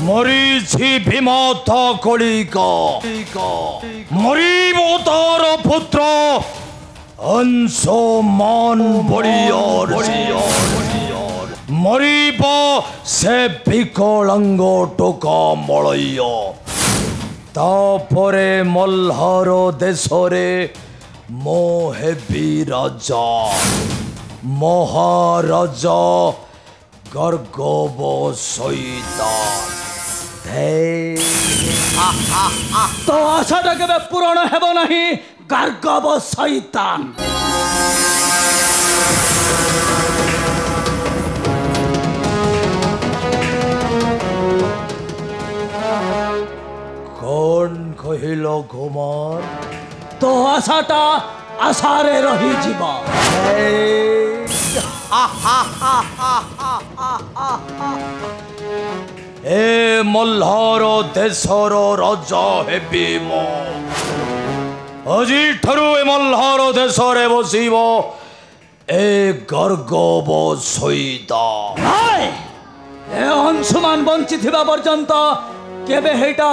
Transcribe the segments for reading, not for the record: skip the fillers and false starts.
মরিছি ভীমতা কলিকা মরিব তার পুত্র অংশমান বলিয়র মরিব সে বিকলাঙ্গ টোকা মলয় তাপরে মল্হার দেশরে মো হেবি রাজা মহারাজা গর্গব সৈতান তো আশাটা কেবে পূরণ ହେବ ନାହିଁ গার্গব শৈতান কোন কহিল কুমার তো আশাটা আশারে রহিଯିବ এ মল্হার দেশর রাজা হেবি মো আজিঠাରୁ ଏ ମଲ୍ହାର ଦେଶରେ ବସିବ ଏ ଗର୍ଗବ ସୈତାନ এ অংশুমান বঞ্চিଥିବା পর্যন্ত কেবে হেটা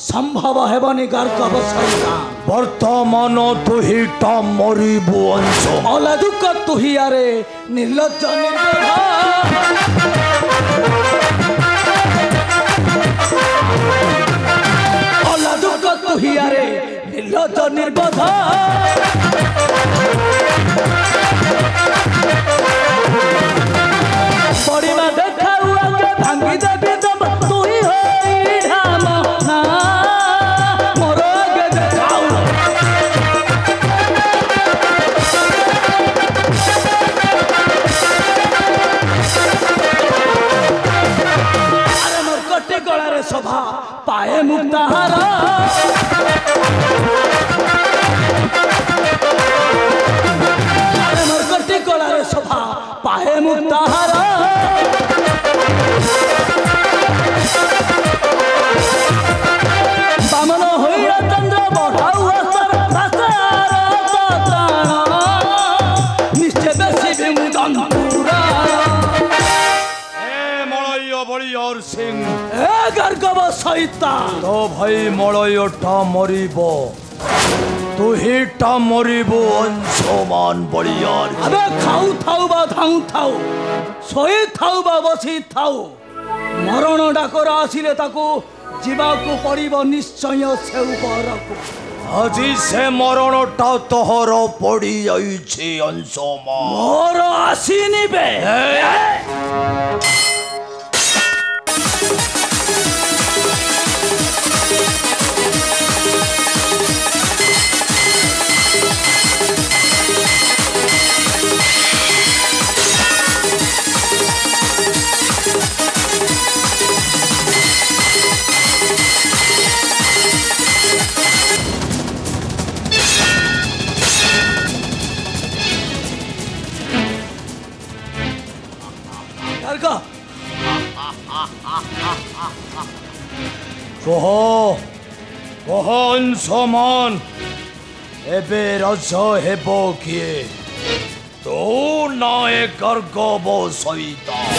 সম্ভব হেবনি গার্গব শৈতান ବର୍ତ୍ତମାନ ଦୁହିଟା ମରିବୁ ଅଂଶ ଅଲା ଦୁଃଖ ତୁହିଆରେ ନିର୍ଲଜ୍ଜ ନିର୍ବେଧ ଅଲା ଦୁଃଖ ତୁହିଆରେ ନିର୍ଲଜ୍ଜ ନିର୍ବେଧ ପଡ଼ିବା ଦେଖାଉ ଆଗେ ଭାଙ୍ଗି ଦେବି ଦମ ତୁହି ହୋଇ ଢାମ ନା ମୋର ଆଗେ ଦେଖାଉ ଆରେ ମୋର କଟି ଗଳାରେ ଶୋଭା ପାଏ ମୁକ୍ତାହାର ଆରେ ମୋର କଟି ଗଳାରେ ଶୋଭା ପାଏ ମୁକ୍ତାହାର ବାମନ ହୋଇର ଚନ୍ଦ୍ର ବଢ଼ାଉ ଆସ୍ଥାର ଭାଷାର ପ୍ରାଣ ନିଶ୍ଚୟ ବେଶୀ ବିମୁ ଜନ୍ତୁରା ଏ ମଳୟ ବଳିୟର ସିଂ ଏ ଗାର୍ଗବ ଶୈତାନ ତୋ ଭାଇ ମଳୟଟା ମରିବ ଦୁହିଟା ମରିବୁ ଅଂଶମାନ ବଳିୟର ଆମେ ଖାଉ ଥାଉ ବା ଧାଉଁ ଥାଉ ଶୋଇ ଥାଉ ବା ବସି ଥାଉ ମରଣ ଡାକର ଆସିଲେ ତାକୁ ଯିବାକୁ ପଡ଼ିବ ନିଶ୍ଚୟ ସେ ଉପରକୁ ଆଜି ସେ ମରଣଟା ତୋହର ପଡ଼ିଯାଇଛି ଅଂଶମାନ ମୋର ଆସିନିବେ কহ অংশমান ଏବେ ରଜ ହେବ କିଏ ତୁ ନା ଏ ଗର୍ଗବ ସୈତାନ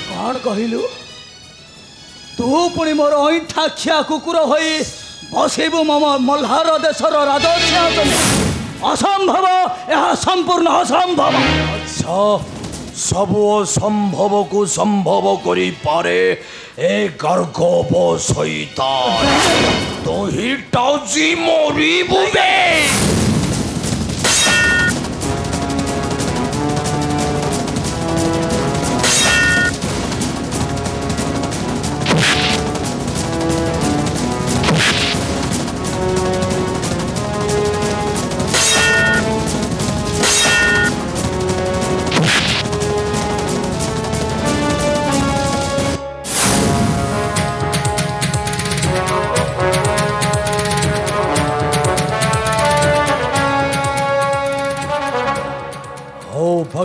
କ'ଣ କହିଲୁ ତୁ ପୁଣି ମୋର ଅଇଁଠା ଖିଆ କୁକୁର ହୋଇ ବସିବୁ ମଲ୍ହାର ଦେଶର ରାଜସିଂହାସନ ଅସମ୍ଭବ ଏହା ସମ୍ପୂର୍ଣ୍ଣ ଅସମ୍ଭବ ଆଚ୍ଛା ସବୁ ଅସମ୍ଭବକୁ ସମ୍ଭବ କରିପାରେ ଏ ଗର୍ଗବ ସୈତାନ ଦୁହିଟା ଜି ମରିବୁ ବେ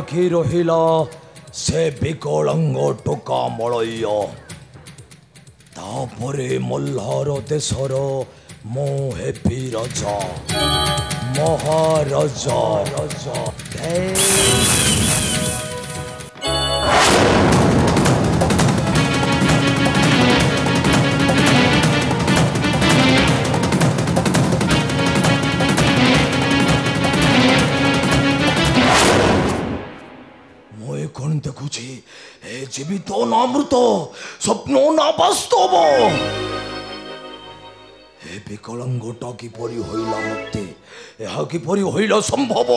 ବାକି ରହିଲା ସେ ବିକଳାଙ୍ଗ ଟୋକା ମଳୟ ତାପରେ ମଲ୍ହାର ଦେଶର ମୁଁ ହେବି ରାଜା ମହାରାଜା ରାଜା कौन देखुची ए जीवित ना मृत स्वप्न ना बास्तव ए विकलांगटा किपरि होइला मुक्ति ଏହା କିପରି ହୋଇଲା ସମ୍ଭବ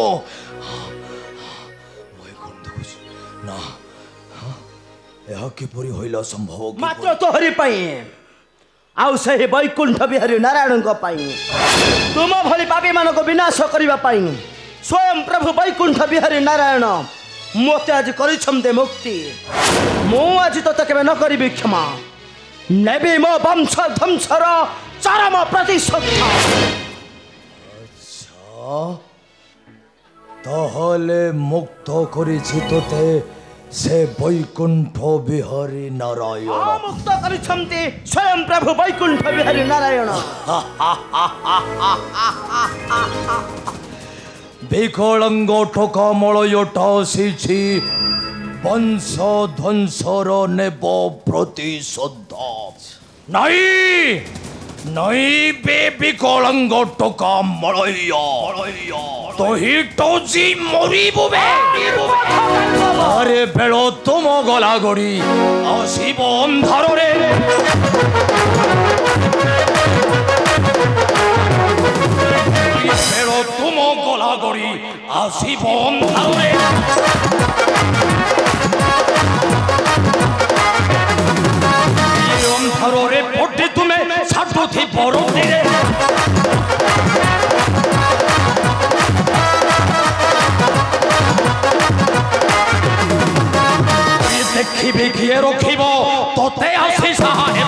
କौन देखुची ना ଏହା କିପରି ହୋଇଲା ସମ୍ଭବ ମାତ୍ର ତୋହରି ପାଇଁ ଆଉ ସେହି ବୈକୁଣ୍ଠ ବିହାରୀ ନାରାୟଣଙ୍କ ପାଇଁ ତୁମ ଭଳି ପାପୀମାନଙ୍କ ବିନାଶ କରିବା ପାଇଁ ସ୍ୱୟଂ ପ୍ରଭୁ ବୈକୁଣ୍ଠ ବିହାରୀ ନାରାୟଣ ମୋତେ ଆଜି କରିଛନ୍ତି ମୁକ୍ତି ମୁଁ ଆଜି ତୋତେ କେବେ ନ କରିବି କ୍ଷମା ନେବି ମୋ ବଂଶ ଧ୍ୱଂସର ଚରମ ପ୍ରତିଶୋଧ তাহলে মুক্ত করেছি তোতে সে বৈকুণ্ঠ বিহারী নারায়ণ মুক্ত କରିଛନ୍ତି ସ୍ୱୟଂ ପ୍ରଭୁ ବୈକୁଣ୍ଠ ବିହାରୀ ନାରାୟଣ বিকলাঙ্গ ঠোকা মলয়টা আসিছি বংশ ধ্বংসর নেব প্রতিশোধ নাই নাই বে বিকলাঙ্গ ঠোকা মলয় তোহি টজি মরিবুবে আরে বেল তুম গলা গড়ি আসিব অন্ধারে বেল তুম গলা গড়ি আসিব অন্ধারে অন্ধারে পড়ে তুমি ছাড়ুথি বরদিরে দেখিবি কিয়ে রখিব তোতে আসি সাহায্য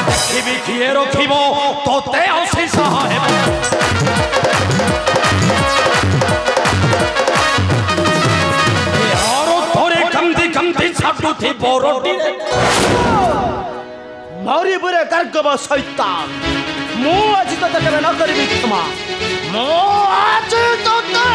দেখিবি কিয়ে রখিব তোতে আসি সাহায্য আরো ধরে কান্দি কান্দি ছাড়ুথি বরদিরে ମରିବୁରେ ଗାର୍ଗବ ଶୈତାନ ମୁଁ ଆଜି ତୋତେ କେବେ ନ କରିବି କ୍ଷମା ମୁଁ ଆଜି ତୋତେ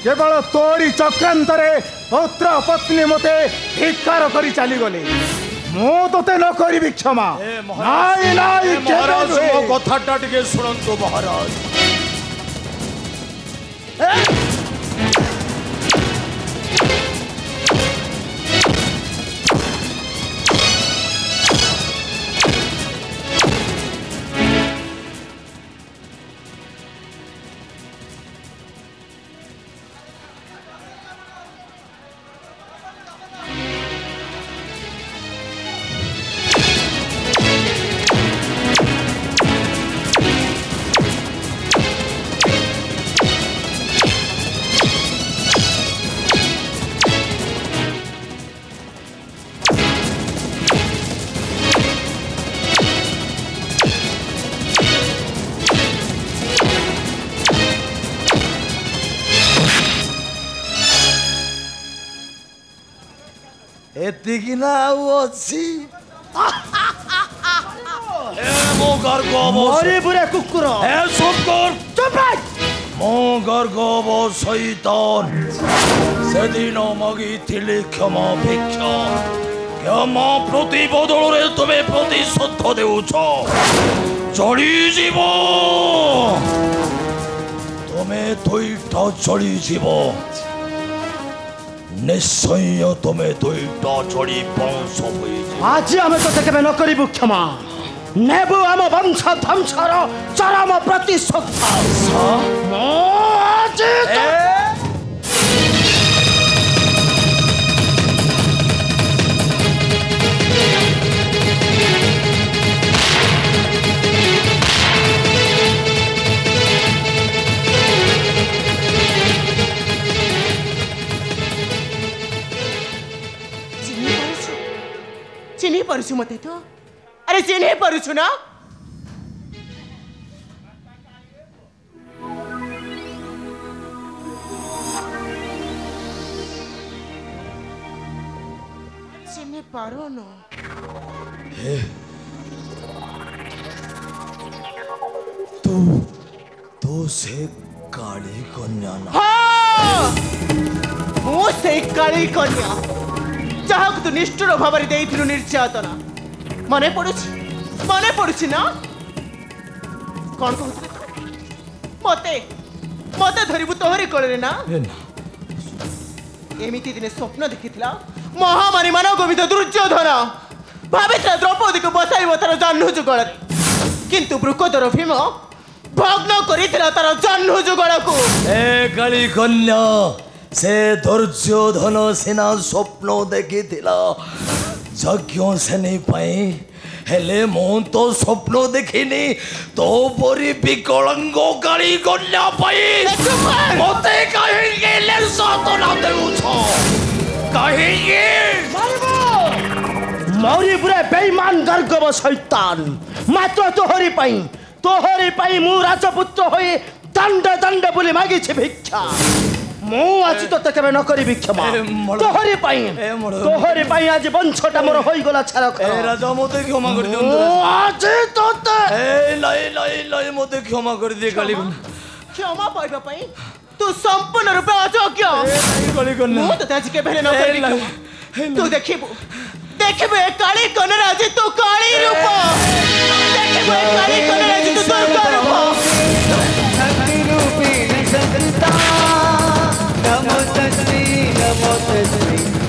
केवल तोरी चक्रांतरे पुत्र पत्नी मते धिक्कार करी चली गले मु तोते न करी क्षमा नाई नाई महाराज मो कथाटा टिके सुनंतु महाराज ଏତିକି ନା ଆଉ ଅଛି ମୋ ଗର୍ଗ ମରିବୁରେ କୁକୁର ଏ ଶୁକୁର ଚୁପ ମୋ ଗର୍ଗ ଶୈତାନ ସେଦିନ ମାଗିଥିଲି କ୍ଷମା ଭିକ୍ଷା କ୍ଷମା ପ୍ରତି ବଦଳରେ ତୁମେ ପ୍ରତିଶୋଧ ଦେଉଛ ଚଳିଯିବ ତୁମେ ଦୁଇଟା ଚଳିଯିବ ନିଶ୍ଚୟ ତୁମେ ଦୁଇଟା ଚଳି ବଂଶ ହୋଇଯିବ ଆଜି ଆମେ ତୋତେ କେବେ ନ କରିବୁ କ୍ଷମା ନେବୁ ଆମ ବଂଶ ଧ୍ୱଂସର ଚରମ ପ୍ରତିଶୋଧ ମୁଁ ଆଜି पारुछु मते तो अरे चिन्हि पारुछु ना चिन्हि पारो न तू से काली कन्या ना हाँ मो से काली कन्या जहाक तू निष्ठुर भाव निर्यातना मन पड़ुछि ना कौन कहते मते मते धरबू तोहरी कोले ना एमिति दिने स्वप्न देखिथिला महामारी मानव गोविंद दुर्योधन भाविता द्रौपदी को बसाइब तार जन्नु जुगल किंतु वृकोदर भीम भग्न करिथिला तार जन्नु जुगल को ए काली कन्या से दुर्योधन सेना स्वप्न देखिथिला यज्ञ से नहीं पाए हेले मो तो स्वप्न देखिनी तो परी विकलांग काली कन्या पाई मते कहिगे लेसतना देउछ कहिगे मौरी बुरे बेईमान गर्गव शैतान मात्र तोहरी पाई मु राजपुत्र होई दंड दंड बोली मागी छे भिक्षा मु आज तो तके न करी भिक्षा तोहरी पाई आज वंशटा मोर होई गला छार ए राजा मते क्षमा कर दियो आज तो ए लई मते क्षमा कर दे काली क्षमा पाइबा पई तू संपूर्ण रूपे अयोग्य काली कन्या मु तो आज के भेले न करी तू देखिबू ए काली कन्या आज तू काली रूप देखिबू ए काली कन्या आज तू दुर्गा रूप शक्ति रूपी संता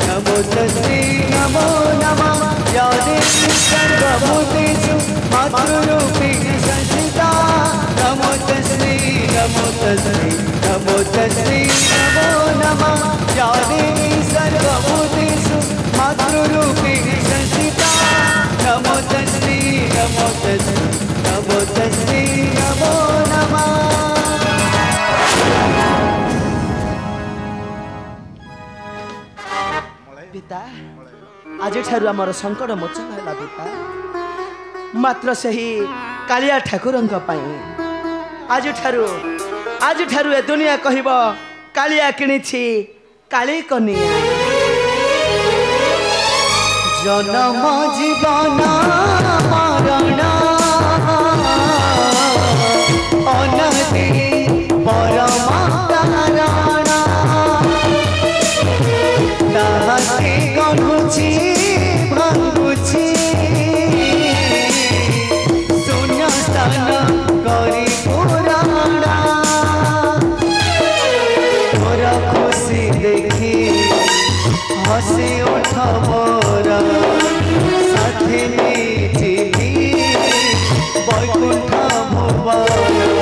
नमो तस्मै नमो नमः या देवी सर्वभूतेषु मातृरूपिणी संस्थिता नमो तस्मै नमो नमः या देवी सर्वभूतेषु मातृरूपिणी संस्थिता नमो तस्मै नमो नमः पिता आज ठारू आमर संकट मोचन है पिता मात्र सही कालिया ठाकुरंक पाई आज ठारू ए दुनिया कहब कालिया किणिछि काली कन्या जन्म जीवन मरण अनति परम कारण ताहाके गणुछि भांगुछि शून्य स्थान करी पुराण तोर खुशी देखी हसी उठ मोर साथी जीवी बैकुंठ भुवन